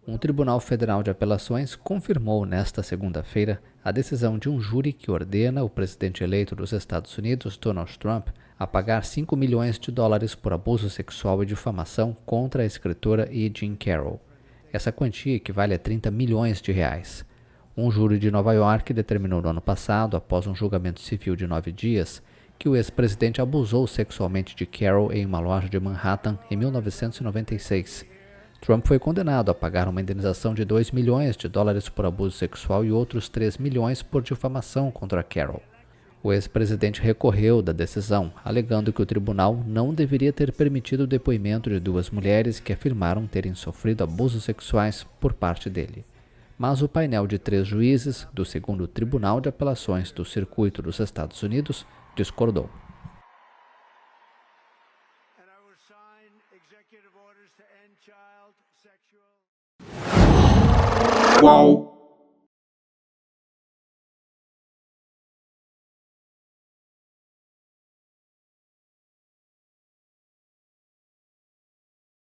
Um tribunal federal de apelações confirmou nesta segunda-feira a decisão de um júri que ordena o presidente eleito dos Estados Unidos, Donald Trump, a pagar 5 milhões de dólares por abuso sexual e difamação contra a escritora E. Jean Carroll. Essa quantia equivale a 30 milhões de reais. Um júri de Nova York determinou no ano passado, após um julgamento civil de 9 dias, que o ex-presidente abusou sexualmente de Carroll em uma loja de Manhattan em 1996. Trump foi condenado a pagar uma indenização de 2 milhões de dólares por abuso sexual e outros 3 milhões por difamação contra Carroll. O ex-presidente recorreu da decisão, alegando que o tribunal não deveria ter permitido o depoimento de duas mulheres que afirmaram terem sofrido abusos sexuais por parte dele. Mas o painel de 3 juízes do segundo Tribunal de Apelações do Circuito dos Estados Unidos discordou. Qual?